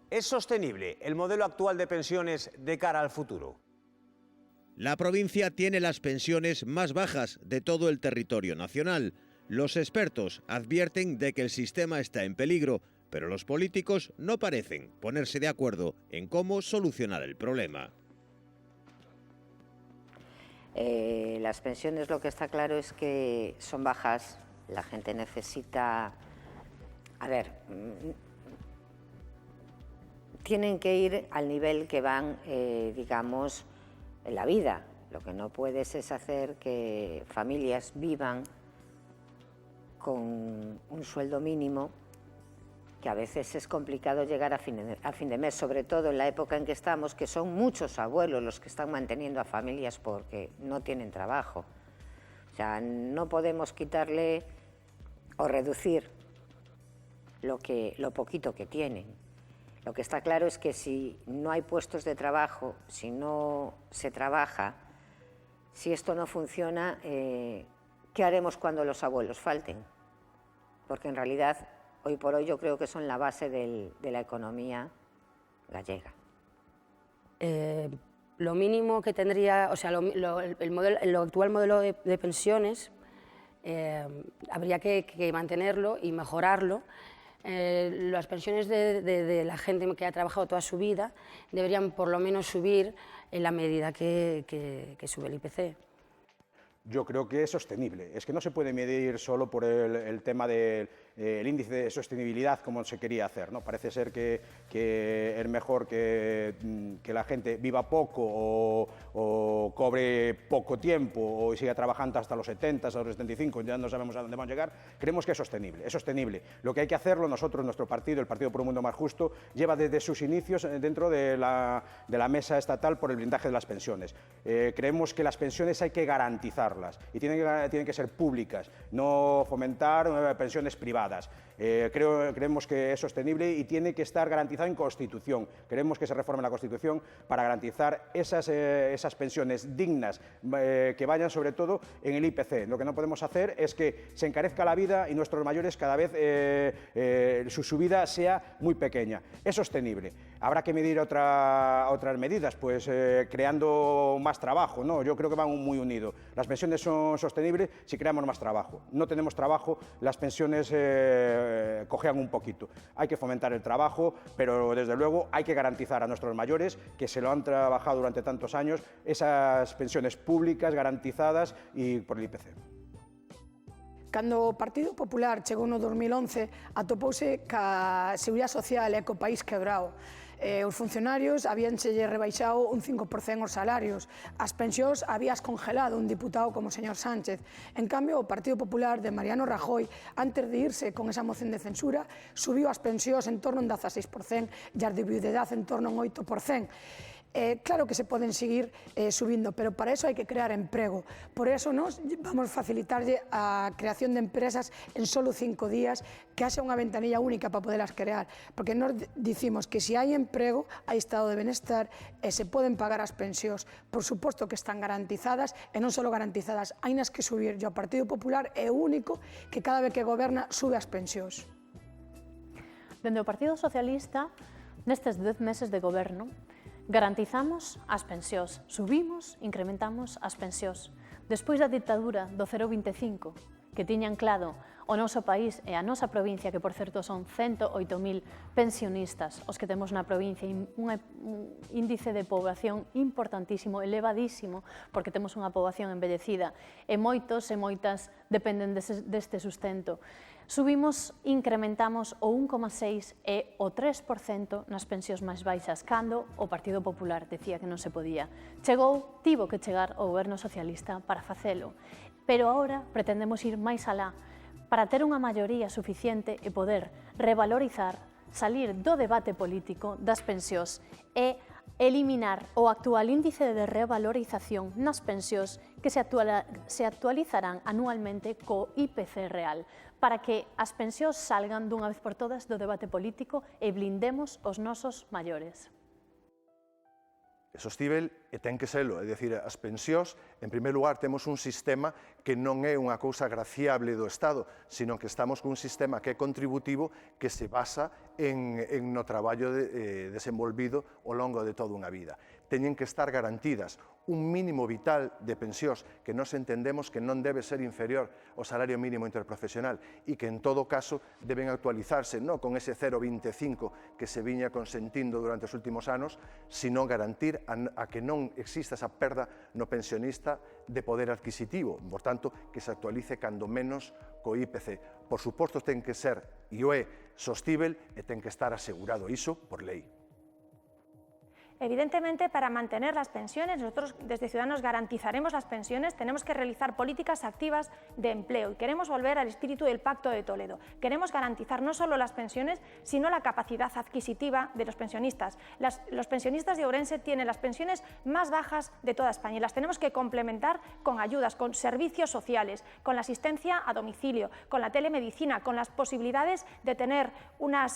¿Es sostenible el modelo actual de pensiones de cara al futuro? La provincia tiene las pensiones más bajas de todo el territorio nacional. Los expertos advierten de que el sistema está en peligro, pero los políticos no parecen ponerse de acuerdo en cómo solucionar el problema. Las pensiones, lo que está claro es que son bajas, la gente necesita... A ver, tienen que ir al nivel que van, digamos, en la vida. Lo que no puedes es hacer que familias vivan con un sueldo mínimo, que a veces es complicado llegar a fin de mes, sobre todo en la época en que estamos, que son muchos abuelos los que están manteniendo a familias porque no tienen trabajo. O sea, no podemos quitarle o reducir lo poquito que tienen. Lo que está claro es que si no hay puestos de trabajo, si no se trabaja, si esto no funciona, ¿qué haremos cuando los abuelos falten? Porque en realidad, hoy por hoy, yo creo que son la base de la economía gallega. Lo mínimo que tendría, o sea, el actual modelo de pensiones, habría que mantenerlo y mejorarlo. Las pensiones de la gente que ha trabajado toda su vida deberían por lo menos subir en la medida que sube el IPC. Yo creo que es sostenible. Es que no se puede medir solo por el tema del índice de sostenibilidad como se quería hacer, ¿no? Parece ser que es mejor que la gente viva poco o cobre poco tiempo o siga trabajando hasta los 70, hasta los 75, ya no sabemos a dónde vamos a llegar. Creemos que es sostenible, es sostenible. Lo que hay que hacerlo nosotros, nuestro partido, el Partido por un Mundo Más Justo, lleva desde sus inicios dentro de la mesa estatal por el blindaje de las pensiones. Creemos que las pensiones hay que garantizarlas y tienen que ser públicas, no fomentar pensiones privadas. Creemos que es sostenible y tiene que estar garantizado en Constitución. Queremos que se reforme la Constitución para garantizar esas pensiones dignas que vayan sobre todo en el IPC. Lo que no podemos hacer es que se encarezca la vida y nuestros mayores cada vez su subida sea muy pequeña. Es sostenible. Habrá que medir otras medidas, pues creando más trabajo, ¿no? Yo creo que van muy unidos. Las pensiones son sostenibles si creamos más trabajo. No tenemos trabajo, las pensiones cojean un poquito. Hay que fomentar el trabajo, pero desde luego hay que garantizar a nuestros mayores que se lo han trabajado durante tantos años esas pensiones públicas garantizadas y por el IPC. Cando o Partido Popular chegou no 2011, atopouse ca Seguridade Social e co país quebrado. Os funcionarios habíanselle rebaixado un 5% os salarios, as pensións habías congelado un diputado como o señor Sánchez. En cambio, o Partido Popular de Mariano Rajoy, antes de irse con esa moción de censura, subiu as pensións en torno a un 16% e as de viudedade en torno a un 8%. Claro que se poden seguir subindo, pero para eso hai que crear emprego. Por eso nos vamos a facilitarlle a creación de empresas en solo 5 días, que haxa unha ventanilla única para poderlas crear, porque nos dicimos que se hai emprego, hai estado de benestar e se poden pagar as pensións. Por suposto que están garantizadas e non só garantizadas, hai nas que subir. E o Partido Popular é o único que cada vez que goberna sube as pensións. Dende o Partido Socialista, nestes 10 meses de goberno, garantizamos as pensións, subimos, incrementamos as pensións. Despois da ditadura do 0,25, que tiña anclado o noso país e a nosa provincia, que por certo son 108.000 pensionistas, os que temos na provincia, un índice de poboación importantísimo, elevadísimo, porque temos unha poboación envellecida, e moitos e moitas dependen deste sustento. Subimos, incrementamos o 1,6% e o 3% nas pensións máis baixas, cando o Partido Popular decía que non se podía. Tivo que chegar o goberno socialista para facelo, pero agora pretendemos ir máis alá, para ter unha maioría suficiente e poder revalorizar, salir do debate político das pensións e eliminar o actual índice de revalorización nas pensións que se actualizarán anualmente co IPC real, para que as pensións salgan dunha vez por todas do debate político e blindemos os nosos maiores. é sostível e ten que selo, é dicir, as pensións, en primeiro lugar, temos un sistema que non é unha cousa graciable do Estado, sino que estamos con un sistema que é contributivo que se basa no traballo desenvolvido ao longo de toda unha vida. Teñen que estar garantidas un mínimo vital de pensións que nós entendemos que non debe ser inferior ao salario mínimo interprofesional e que en todo caso deben actualizarse non con ese 0,25 que se viña consentindo durante os últimos anos, sino garantir a que non exista esa perda no pensionista de poder adquisitivo, por tanto, que se actualice cando menos co IPC. Por suposto, ten que ser, e o é, sostível e ten que estar asegurado iso por lei. Evidentemente, para mantener las pensiones, nosotros desde Ciudadanos garantizaremos las pensiones, tenemos que realizar políticas activas de empleo y queremos volver al espíritu del Pacto de Toledo. Queremos garantizar no solo las pensiones, sino la capacidad adquisitiva de los pensionistas. Los pensionistas de Ourense tienen las pensiones más bajas de toda España y las tenemos que complementar con ayudas, con servicios sociales, con la asistencia a domicilio, con la telemedicina, con las posibilidades de tener una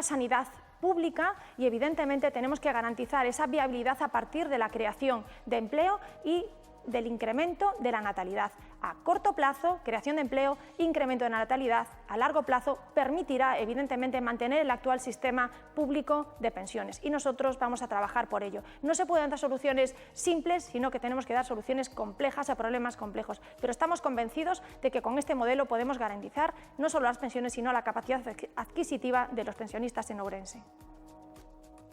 sanidad pública y evidentemente tenemos que garantizar esa viabilidad a partir de la creación de empleo y del incremento de la natalidad. A corto plazo, creación de empleo, incremento de la natalidad. A largo plazo, permitirá evidentemente mantener el actual sistema público de pensiones y nosotros vamos a trabajar por ello. No se pueden dar soluciones simples, sino que tenemos que dar soluciones complejas a problemas complejos, pero estamos convencidos de que con este modelo podemos garantizar no solo las pensiones, sino la capacidad adquisitiva de los pensionistas en Ourense.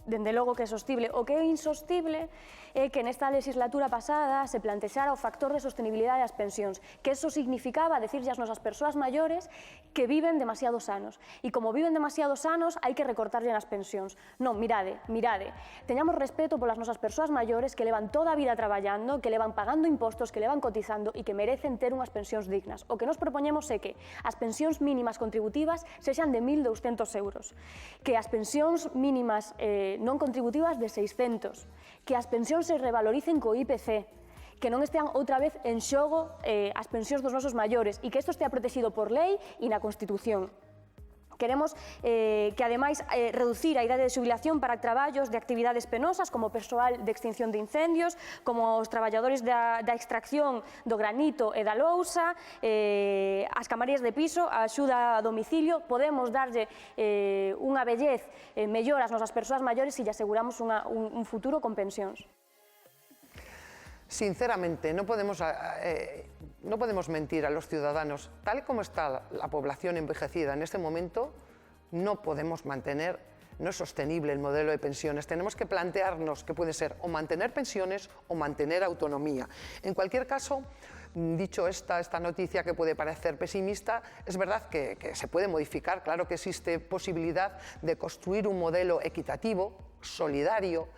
Dende logo que é sostible. O que é insostible é que nesta legislatura pasada se plantexara o factor de sostenibilidade das pensións, que eso significaba decirlle ás nosas persoas maiores que viven demasiados anos. E como viven demasiados anos, hai que recortarlle nas pensións. Non, mirade, teñamos respeto polas nosas persoas maiores que levan toda a vida traballando, que levan pagando impostos, que levan cotizando e que merecen ter unhas pensións dignas. O que nos propoñemos é que as pensións mínimas contributivas sexan de 1.200 euros, que as pensións mínimas non contributivas de 600, que as pensións se revaloricen co IPC, que non estean outra vez en xogo as pensións dos nosos maiores e que isto estea protegido por lei e na Constitución. Queremos que, ademais, reducir a idade de xubilación para traballos de actividades penosas, como persoal de extinción de incendios, como os traballadores da extracción do granito e da lousa, as camarías de piso, a axuda a domicilio. Podemos darlle unha vellez mellor ás nosas persoas maiores e lle aseguramos un futuro con pensións. Sinceramente, no podemos mentir a los ciudadanos. Tal como está la población envejecida en este momento, no podemos mantener, no es sostenible el modelo de pensiones. Tenemos que plantearnos que puede ser o mantener pensiones o mantener autonomía. En cualquier caso, dicho esta noticia que puede parecer pesimista, es verdad que se puede modificar. Claro que existe posibilidad de construir un modelo equitativo, solidario,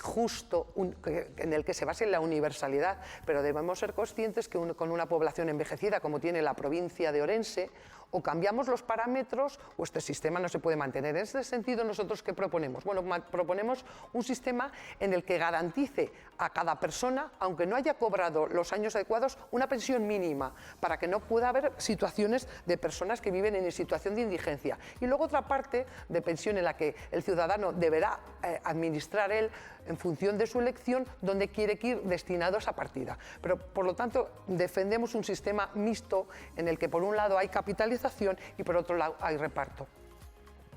justo, en el que se base en la universalidad, pero debemos ser conscientes que con una población envejecida como tiene la provincia de Ourense, o cambiamos los parámetros o este sistema no se puede mantener. En ese sentido, ¿nosotros qué proponemos? Bueno, proponemos un sistema en el que garantice a cada persona, aunque no haya cobrado los años adecuados, una pensión mínima, para que no pueda haber situaciones de personas que viven en situación de indigencia. Y luego otra parte de pensión en la que el ciudadano deberá administrar él en función de su elección donde quiere ir destinado a esa partida. Pero, por lo tanto, defendemos un sistema mixto en el que, por un lado, hay capitalización y, por outro lado, hai reparto.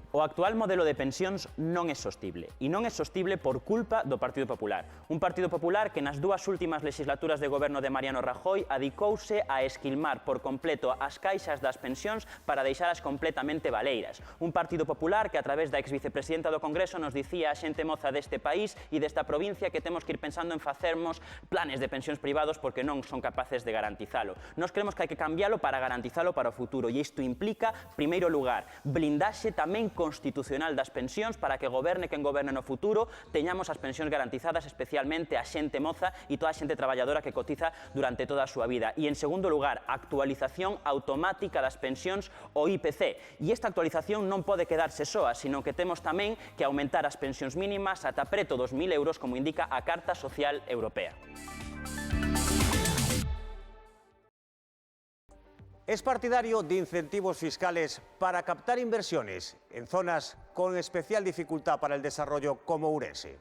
O actual modelo de pensións non é sostible, e non é sostible por culpa do Partido Popular. Un Partido Popular que nas dúas últimas legislaturas de goberno de Mariano Rajoy adicouse a esquilmar por completo as caixas das pensións para deixalas completamente baleiras. Un Partido Popular que a través da exvicepresidenta do Congreso nos dicía a xente moza deste país e desta provincia que temos que ir pensando en facermos planes de pensións privados porque non son capaces de garantizalo. Nos creemos que hai que cambialo para garantizalo para o futuro e isto implica, primeiro lugar, blindaxe tamén constitucional das pensións para que goberne quen goberne no futuro, teñamos as pensións garantizadas especialmente a xente moza e toda a xente traballadora que cotiza durante toda a súa vida. E, en segundo lugar, actualización automática das pensións ao IPC. E esta actualización non pode quedarse soa, sino que temos tamén que aumentar as pensións mínimas ata preto dos 1.000 euros, como indica a Carta Social Europea. Es partidario de incentivos fiscales para captar inversiones en zonas con especial dificultad para el desarrollo como Ourense.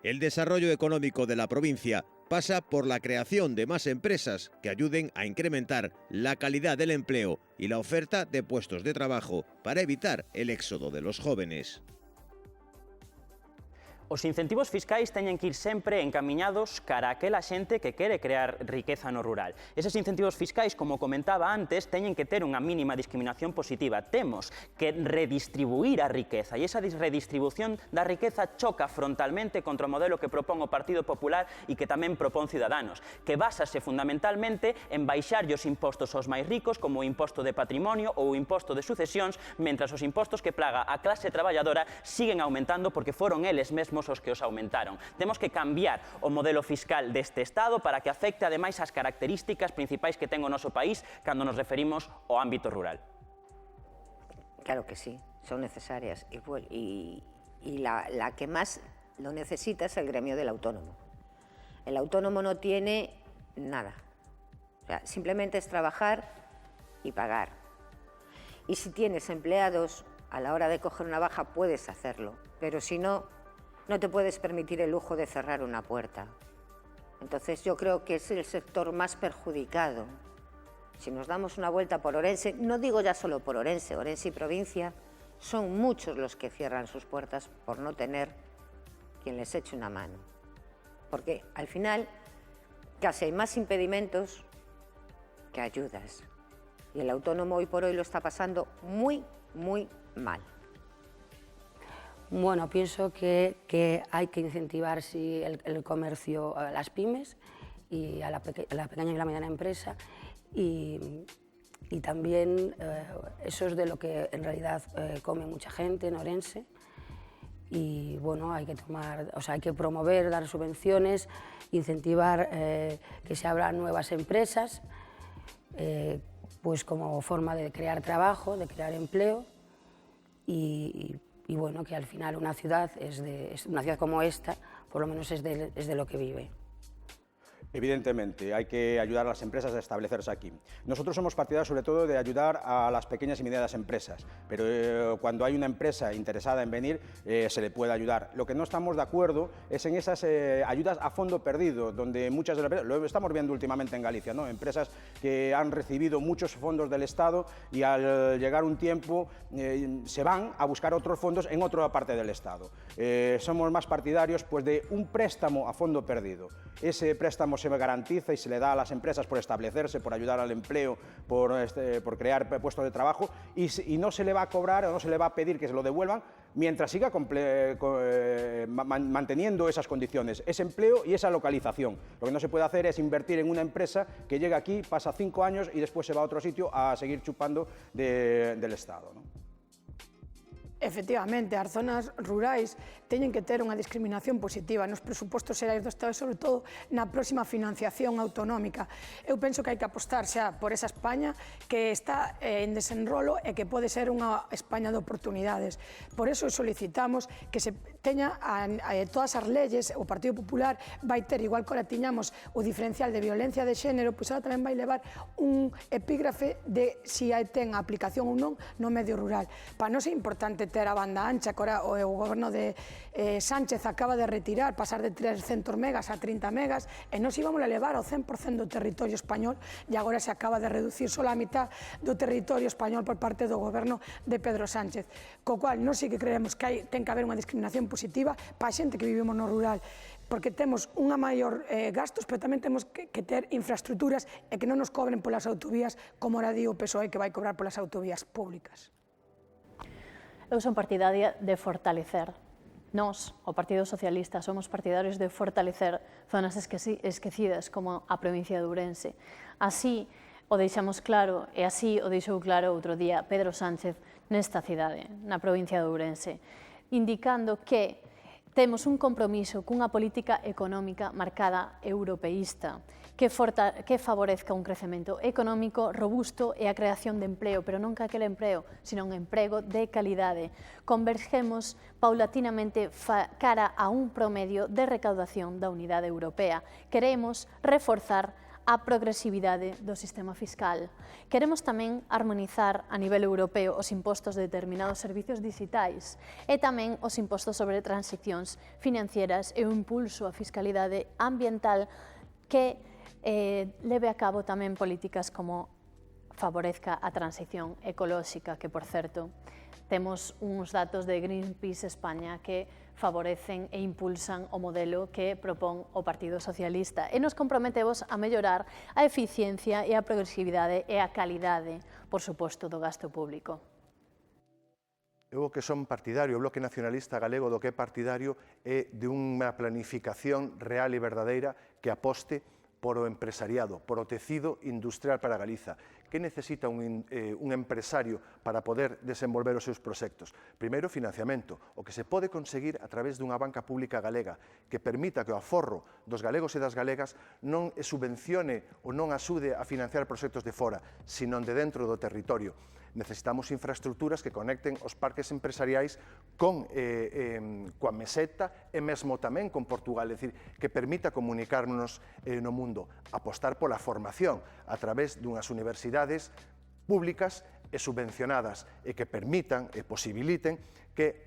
El desarrollo económico de la provincia pasa por la creación de más empresas que ayuden a incrementar la calidad del empleo y la oferta de puestos de trabajo para evitar el éxodo de los jóvenes. Os incentivos fiscais teñen que ir sempre encamiñados cara a aquela xente que quere crear riqueza no rural. Eses incentivos fiscais, como comentaba antes, teñen que ter unha mínima discriminación positiva. Temos que redistribuir a riqueza e esa redistribución da riqueza choca frontalmente contra o modelo que propón o Partido Popular e que tamén propón Ciudadanos, que básase fundamentalmente en baixarlle os impostos aos máis ricos, como o imposto de patrimonio ou o imposto de sucesións, mentras os impostos que plaga a clase traballadora siguen aumentando porque foron eles mesmos os que os aumentaron. Temos que cambiar o modelo fiscal deste Estado para que afecte ademais as características principais que ten o noso país cando nos referimos ao ámbito rural. Claro que sí, son necesarias y la que más lo necesita es el gremio del autónomo. El autónomo no tiene nada, o sea, simplemente es trabajar y pagar. Y si tienes empleados, a la hora de coger una baja puedes hacerlo, pero si no, no te puedes permitir el lujo de cerrar una puerta. Entonces yo creo que es el sector más perjudicado. Si nos damos una vuelta por Orense, no digo ya solo por Orense, Orense y provincia, son muchos los que cierran sus puertas por no tener quien les eche una mano. Porque al final casi hay más impedimentos que ayudas. Y el autónomo hoy por hoy lo está pasando muy, muy mal. Bueno, pienso que hay que incentivar sí, el comercio a las pymes y a la pequeña y la mediana empresa y también eso es de lo que en realidad come mucha gente en Orense y bueno, hay que hay que promover, dar subvenciones, incentivar que se abran nuevas empresas pues como forma de crear trabajo, de crear empleo y bueno, que al final una ciudad una ciudad como esta, por lo menos es de lo que vive. Evidentemente, hay que ayudar a las empresas a establecerse aquí. Nosotros somos partidarios sobre todo de ayudar a las pequeñas y medianas empresas, pero cuando hay una empresa interesada en venir, se le puede ayudar. Lo que no estamos de acuerdo es en esas ayudas a fondo perdido, donde muchas de las empresas, lo estamos viendo últimamente en Galicia, ¿no? Empresas que han recibido muchos fondos del Estado y al llegar un tiempo se van a buscar otros fondos en otra parte del Estado. Somos más partidarios pues, de un préstamo a fondo perdido. Ese préstamo se garantiza y se le da a las empresas por establecerse, por ayudar al empleo, por crear puestos de trabajo y no se le va a cobrar o no se le va a pedir que se lo devuelvan mientras siga manteniendo esas condiciones, ese empleo y esa localización. Lo que no se puede hacer es invertir en una empresa que llega aquí, pasa 5 años y después se va a otro sitio a seguir chupando del Estado, ¿no? Efectivamente, as zonas rurais teñen que ter unha discriminación positiva nos presupostos xerais do Estado e, sobre todo, na próxima financiación autonómica. Eu penso que hai que apostar xa por esa España que está en desenrolo e que pode ser unha España de oportunidades. Por eso solicitamos que se teña todas as leyes, o Partido Popular vai ter, igual que ora tiñamos o diferencial de violencia de xénero, pois ora tamén vai levar un epígrafe de si ten aplicación ou non no medio rural. Para nós é importante ter a banda ancha, que ora o goberno de Sánchez acaba de retirar, pasar de 300 megas a 30 megas, e nos íbamos a levar ao 100% do territorio español, e agora se acaba de reducir só a mitad do territorio español por parte do goberno de Pedro Sánchez. Co cual, nós sí que creemos que ten que haber unha discriminación positiva para a xente que vivimos no rural, porque temos unha maior gastos, pero tamén temos que ter infraestructuras e que non nos cobren polas autovías, como ora di o PSOE que vai cobrar polas autovías públicas. Eu son partidaria de fortalecer. Nós, o Partido Socialista, somos partidarios de fortalecer zonas esquecidas como a provincia de Ourense. Así o deixamos claro, e así o deixou claro outro día Pedro Sánchez nesta cidade, na provincia de Ourense, indicando que temos un compromiso cunha política económica marcada europeísta que favorezca un crecemento económico robusto e a creación de empleo, pero non aquele empleo, sino un emprego de calidade. Convergemos paulatinamente cara a un promedio de recaudación da unidade europea. Queremos reforzar a progresividade do sistema fiscal. Queremos tamén armonizar a nivel europeo os impostos de determinados servicios digitais e tamén os impostos sobre transicións financieras e o impulso á fiscalidade ambiental que leve a cabo tamén políticas como favorezca a transición ecolóxica, que, por certo, temos uns datos de Greenpeace España que favorecen e impulsan o modelo que propón o Partido Socialista e nos comprometemos a mellorar a eficiencia e a progresividade e a calidade, por suposto, do gasto público. Eu que son partidario, o Bloque Nacionalista Galego do que é partidario é de unha planificación real e verdadeira que aposte por o empresariado, por o tecido industrial para Galiza. Que necesita un empresario para poder desenvolver os seus proxectos? Primeiro, financiamento, o que se pode conseguir a través dunha banca pública galega que permita que o aforro dos galegos e das galegas non subvencione ou non axude a financiar proxectos de fora, sino de dentro do territorio. Necesitamos infraestructuras que conecten os parques empresariais coa meseta e mesmo tamén con Portugal, é dicir, que permita comunicarnos no mundo, apostar pola formación a través dunhas universidades públicas e subvencionadas e que permitan e posibiliten que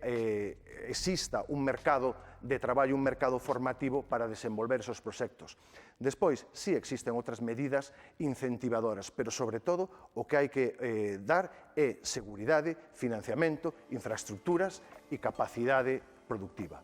exista un mercado de traballo, un mercado formativo para desenvolver esos proxectos. Despois, sí existen outras medidas incentivadoras, pero sobre todo o que hai que dar é seguridade, financiamento, infraestructuras e capacidade productiva.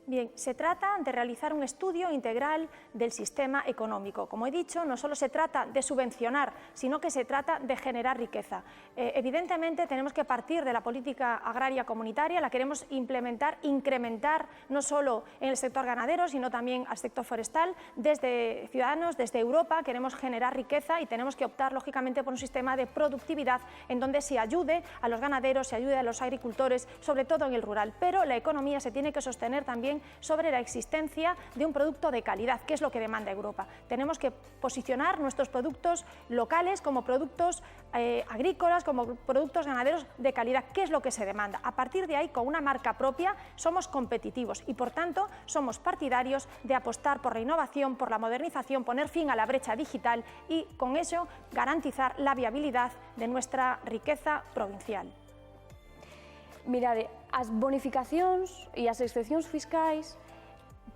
Bien, se trata de realizar un estudio integral del sistema económico. Como he dicho, no solo se trata de subvencionar, sino que se trata de generar riqueza. Evidentemente, tenemos que partir de la política agraria comunitaria, la queremos implementar, incrementar, no solo en el sector ganadero, sino también al sector forestal. Desde Ciudadanos, desde Europa, queremos generar riqueza y tenemos que optar, lógicamente, por un sistema de productividad en donde se ayude a los ganaderos, se ayude a los agricultores, sobre todo en el rural. Pero la economía se tiene que sostener también sobre la existencia de un producto de calidad, que es lo que demanda Europa. Tenemos que posicionar nuestros productos locales como productos agrícolas, como productos ganaderos de calidad, que es lo que se demanda. A partir de ahí, con una marca propia, somos competitivos y, por tanto, somos partidarios de apostar por la innovación, por la modernización, poner fin a la brecha digital y, con eso, garantizar la viabilidad de nuestra riqueza provincial. Mirade, as bonificacións e as excepcións fiscais,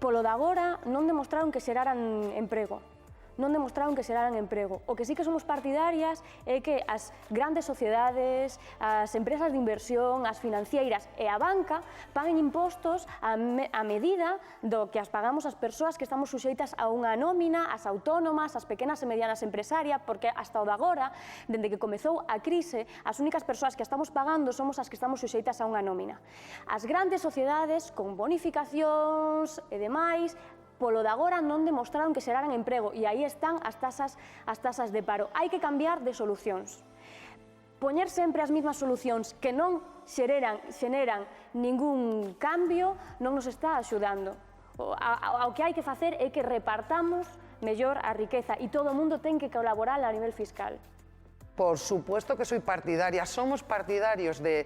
polo de agora, non demostraron que xeraran emprego. Non demostraron que xeraran emprego. O que sí que somos partidarias é que as grandes sociedades, as empresas de inversión, as financeiras e a banca paguen impostos a medida do que as pagamos as persoas que estamos suxeitas a unha nómina, as autónomas, as pequenas e medianas empresarias, porque hasta o de agora, dende que comezou a crise, as únicas persoas que estamos pagando somos as que estamos suxeitas a unha nómina. As grandes sociedades, con bonificacións e demais, polo de agora non demostraron que xeraran emprego e aí están as tasas de paro. Hai que cambiar de solucións. Poñer sempre as mesmas solucións que non xeneran ningún cambio non nos está axudando. O que hai que facer é que repartamos mellor a riqueza e todo o mundo ten que colaborar a nivel fiscal. Por supuesto que soy partidaria, somos partidarios de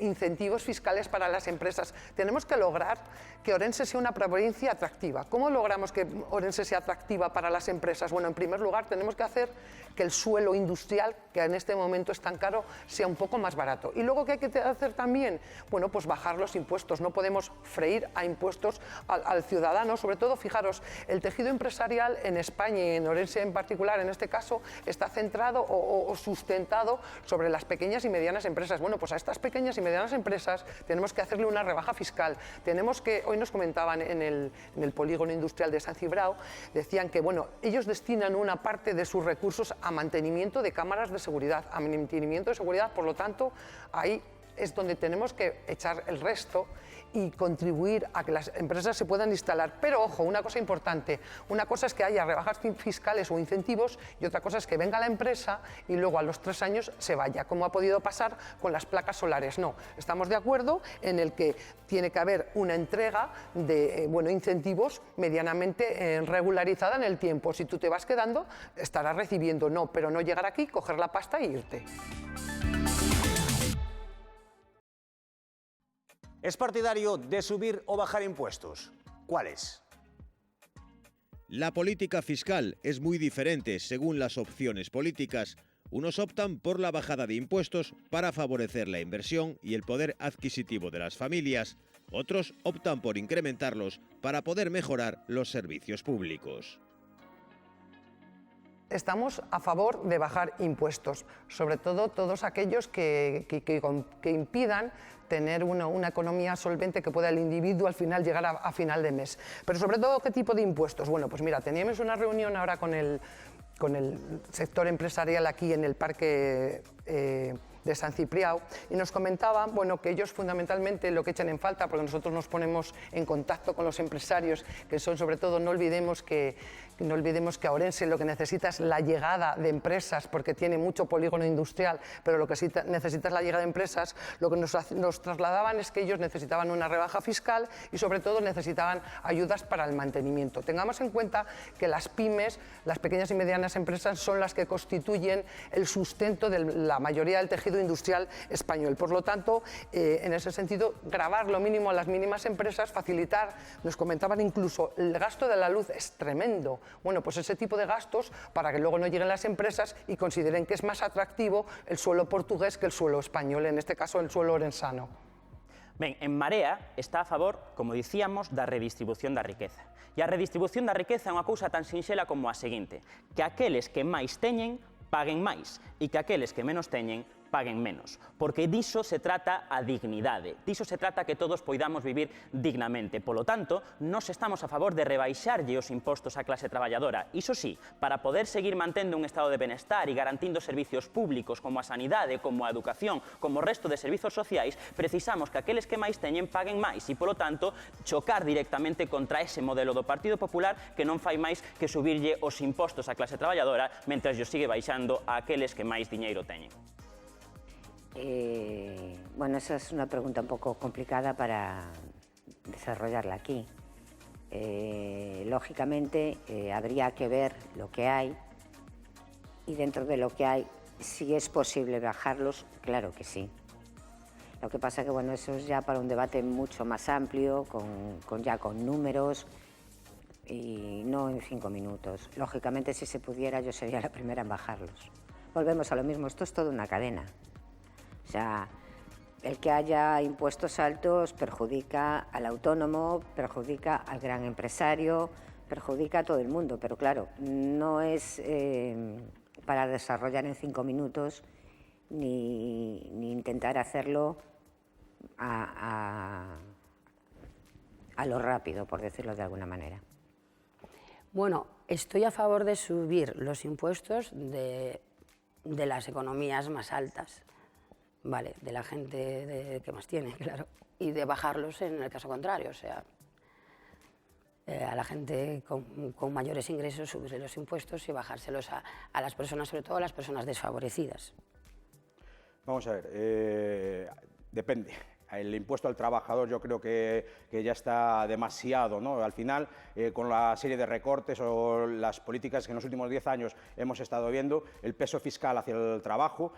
incentivos fiscales para las empresas. Tenemos que lograr que Orense sea una provincia atractiva. ¿Cómo logramos que Orense sea atractiva para las empresas? Bueno, en primer lugar tenemos que hacer que el suelo industrial, que en este momento es tan caro, sea un poco más barato. Y luego, ¿qué hay que hacer también? Bueno, pues bajar los impuestos. No podemos freír a impuestos al ciudadano. Sobre todo, fijaros, el tejido empresarial en España y en Orense en particular, en este caso, está centrado o sustentado sobre las pequeñas y medianas empresas. Bueno, pues a estas pequeñas y medianas empresas tenemos que hacerle una rebaja fiscal. Tenemos que, hoy nos comentaban en el polígono industrial de San Cibrao, decían que, bueno, ellos destinan una parte de sus recursos a mantenimiento de cámaras de seguridad, a mantenimiento de seguridad, por lo tanto, ahí es donde tenemos que echar el resto y contribuir a que las empresas se puedan instalar. Pero, ojo, una cosa importante, una cosa es que haya rebajas fiscales o incentivos y otra cosa es que venga la empresa y luego a los 3 años se vaya, como ha podido pasar con las placas solares. No, estamos de acuerdo en el que tiene que haber una entrega de incentivos medianamente regularizada en el tiempo. Si tú te vas quedando, estarás recibiendo, no, pero no llegar aquí, coger la pasta e irte. ¿Es partidario de subir o bajar impuestos? ¿Cuáles? La política fiscal es muy diferente según las opciones políticas. Unos optan por la bajada de impuestos para favorecer la inversión y el poder adquisitivo de las familias. Otros optan por incrementarlos para poder mejorar los servicios públicos. Estamos a favor de bajar impuestos, sobre todo todos aquellos que impidan tener una economía solvente que pueda el individuo al final llegar a final de mes. Pero sobre todo, ¿qué tipo de impuestos? Bueno, pues mira, teníamos una reunión ahora con el sector empresarial aquí en el Parque de San Cipriao y nos comentaban, bueno, que ellos fundamentalmente lo que echan en falta, porque nosotros nos ponemos en contacto con los empresarios, que son sobre todo, no olvidemos que a Orense lo que necesita es la llegada de empresas, porque tiene mucho polígono industrial, pero lo que sí necesita es la llegada de empresas. Lo que nos trasladaban es que ellos necesitaban una rebaja fiscal y sobre todo necesitaban ayudas para el mantenimiento. Tengamos en cuenta que las pymes, las pequeñas y medianas empresas, son las que constituyen el sustento de la mayoría del tejido industrial español. Por lo tanto, en ese sentido, gravar lo mínimo a las mínimas empresas, facilitar, nos comentaban incluso, el gasto de la luz es tremendo. Bueno, pues ese tipo de gastos para que luego no lleguen las empresas y consideren que es más atractivo el suelo portugués que el suelo español, en este caso el suelo orensano. Ben, En Marea está a favor, como dicíamos, da redistribución da riqueza. E a redistribución da riqueza é unha cousa tan sinxela como a seguinte: que aqueles que máis teñen paguen máis e que aqueles que menos teñen paguen menos, porque diso se trata a dignidade, diso se trata que todos poidamos vivir dignamente. Polo tanto, nós estamos a favor de rebaixarlle os impostos á clase traballadora, iso sí, para poder seguir mantendo un estado de benestar e garantindo servicios públicos como a sanidade, como a educación, como o resto de servizos sociais, precisamos que aqueles que máis teñen paguen máis e, polo tanto, chocar directamente contra ese modelo do Partido Popular que non fai máis que subirlle os impostos á clase traballadora mentre os sigue baixando a aqueles que máis diñeiro teñen. Bueno, esa es una pregunta un poco complicada para desarrollarla aquí. Lógicamente, habría que ver lo que hay y dentro de lo que hay, si es posible bajarlos, claro que sí. Lo que pasa que, bueno, eso es ya para un debate mucho más amplio, ya con números y no en 5 minutos. Lógicamente, si se pudiera, yo sería la primera en bajarlos. Volvemos a lo mismo, esto es toda una cadena. O sea, el que haya impuestos altos perjudica al autónomo, perjudica al gran empresario, perjudica a todo el mundo, pero claro, no es para desarrollar en 5 minutos ni intentar hacerlo a lo rápido, por decirlo de alguna manera. Bueno, estoy a favor de subir los impuestos de las economías más altas. Vale, de la gente que más tiene, claro, y de bajarlos en el caso contrario, o sea, a la gente con mayores ingresos subirle los impuestos y bajárselos a las personas, sobre todo a las personas desfavorecidas. Vamos a ver, depende. El impuesto al trabajador yo creo que ya está demasiado, ¿no? Al final, con la serie de recortes o las políticas que en los últimos 10 años hemos estado viendo, el peso fiscal hacia el trabajo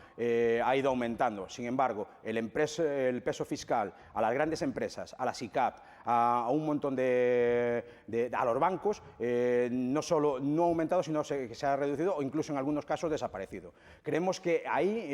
ha ido aumentando. Sin embargo, el peso fiscal a las grandes empresas, a la SICAP, a un montón a los bancos, no solo no ha aumentado, sino que se ha reducido o incluso en algunos casos desaparecido. Creemos que ahí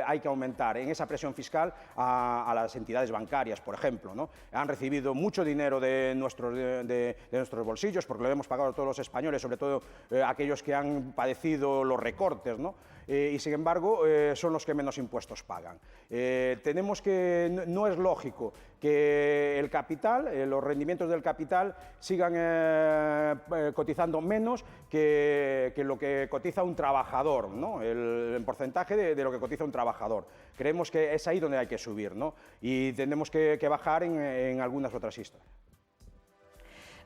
hay que aumentar en esa presión fiscal a las entidades bancarias, por ejemplo, ¿no? Han recibido mucho dinero de nuestros bolsillos, porque lo hemos pagado todos los españoles, sobre todo aquellos que han padecido los recortes, ¿no? Y sin embargo son los que menos impuestos pagan. No es lógico que el capital, los rendimientos del capital sigan cotizando menos que lo que cotiza un trabajador, ¿no? El porcentaje de lo que cotiza un trabajador. Creemos que es ahí donde hay que subir, ¿no? Y tenemos que bajar en algunas otras historias.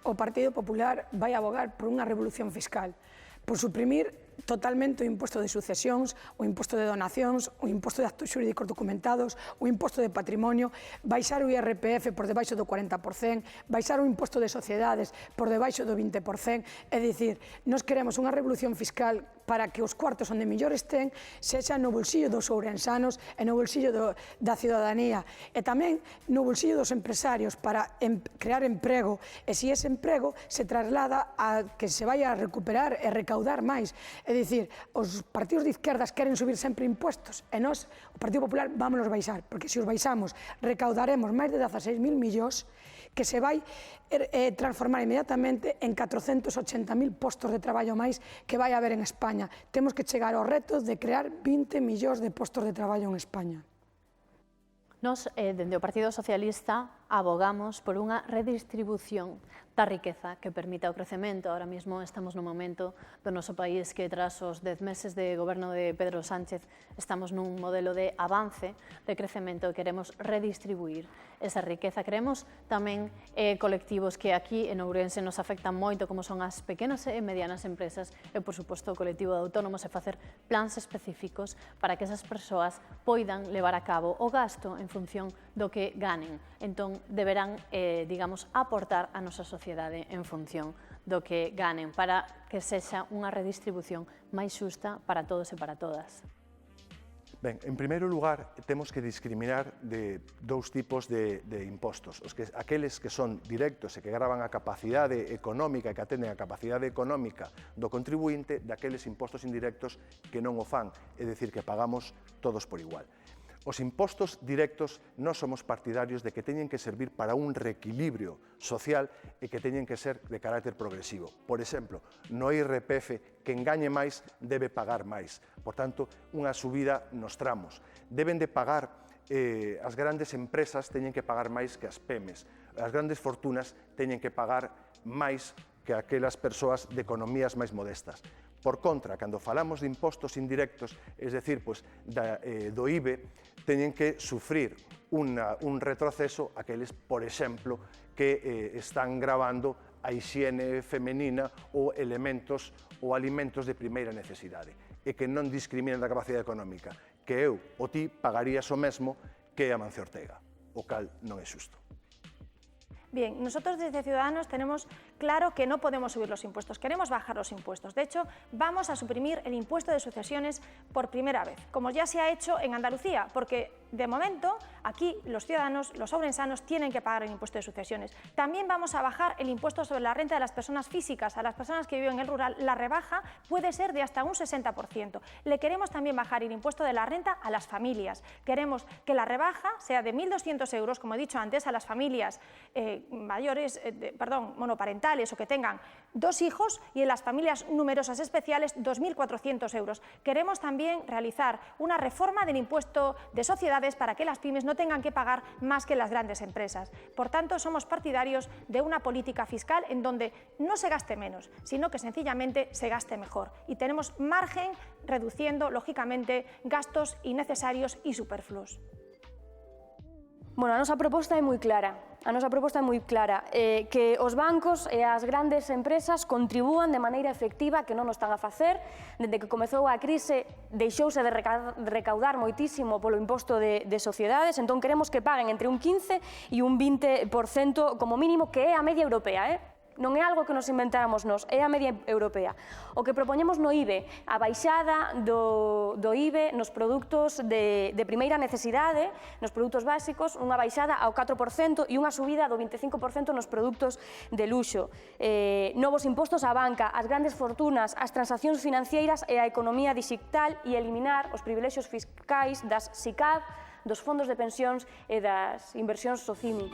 O Partido Popular vai abogar por unha revolución fiscal, por suprimir totalmente o imposto de sucesións, o imposto de donacións, o imposto de actos xurídicos documentados, o imposto de patrimonio, baixar o IRPF por debaixo do 40%, baixar o imposto de sociedades por debaixo do 20%, é dicir, nós queremos unha revolución fiscal para que os cuartos onde mellor estén sexa no bolsillo dos ourensanos e no bolsillo da ciudadanía e tamén no bolsillo dos empresarios para crear emprego e se ese emprego se traslada a que se vai a recuperar e recaudar máis. É dicir, os partidos de izquierdas queren subir sempre impuestos e nós, o Partido Popular, vámonos baixar, porque se os baixamos recaudaremos máis de 16.000 millóns que se vai transformar inmediatamente en 480.000 postos de traballo máis que vai haber en España. Temos que chegar ao reto de crear 20 millóns de postos de traballo en España. Nos, dende o Partido Socialista, abogamos por unha redistribución da riqueza que permita o crecemento. Ahora mesmo estamos no momento do noso país que tras os 10 meses de goberno de Pedro Sánchez estamos nun modelo de avance, de crecemento e queremos redistribuir esa riqueza. Queremos tamén colectivos que aquí en Ourense nos afectan moito, como son as pequenas e medianas empresas e, por suposto, o colectivo de autónomos e facer plans específicos para que esas persoas poidan levar a cabo o gasto en función do que ganen. Entón, deberán, digamos, aportar a nosa sociedade en función do que ganen para que sexa unha redistribución máis xusta para todos e para todas. Ben, en primeiro lugar, temos que discriminar de dous tipos de impostos. Aqueles que son directos e que gravan a capacidade económica e que atenden a capacidade económica do contribuinte, daqueles impostos indirectos que non o fan, é dicir, que pagamos todos por igual. Os impostos directos non somos partidarios de que teñen que servir para un reequilibrio social e que teñen que ser de carácter progresivo. Por exemplo, no IRPF, quen gañe máis debe pagar máis. Por tanto, unha subida nos tramos. Deben de pagar, as grandes empresas teñen que pagar máis que as PEMES. As grandes fortunas teñen que pagar máis que aquelas persoas de economías máis modestas. Por contra, cando falamos de impostos indirectos, es decir, do IBE, teñen que sufrir un retroceso aqueles, por exemplo, que están gravando a hixiene femenina ou elementos ou alimentos de primeira necesidade e que non discriminan da capacidade económica, que eu ou ti pagarías o mesmo que a Mancio Ortega, o cal non é xusto. Bien, nosotros desde Ciudadanos tenemos claro que no podemos subir los impuestos, queremos bajar los impuestos. De hecho, vamos a suprimir el impuesto de sucesiones por primera vez, como ya se ha hecho en Andalucía, porque de momento aquí los ciudadanos, los ourensanos, tienen que pagar el impuesto de sucesiones. También vamos a bajar el impuesto sobre la renta de las personas físicas. A las personas que viven en el rural, la rebaja puede ser de hasta un 60%. Le queremos también bajar el impuesto de la renta a las familias. Queremos que la rebaja sea de 1.200 euros, como he dicho antes, a las familias monoparentales o que tengan 2 hijos, y en las familias numerosas especiales 2.400 euros. Queremos también realizar una reforma del impuesto de sociedades para que las pymes no tengan que pagar más que las grandes empresas. Por tanto, somos partidarios de una política fiscal en donde no se gaste menos, sino que sencillamente se gaste mejor. Y tenemos margen reduciendo, lógicamente, gastos innecesarios y superfluos. Bueno, a nosa proposta é moi clara. Que os bancos e as grandes empresas contribúan de maneira efectiva, que non o están a facer. Desde que comezou a crise deixouse de recaudar moitísimo polo imposto de sociedades, entón queremos que paguen entre un 15 e un 20% como mínimo, que é a media europea, non é algo que nos inventáramos nós, é a media europea. O que propoñemos no IBE, a baixada do IBE nos produtos de primeira necesidade, nos produtos básicos, unha baixada ao 4% e unha subida do 25% nos produtos de luxo. Novos impostos á banca, ás grandes fortunas, ás transaccións financeiras e á economía digital, e eliminar os privilexios fiscais das SICAV, dos fondos de pensións e das inversións SOCIMI.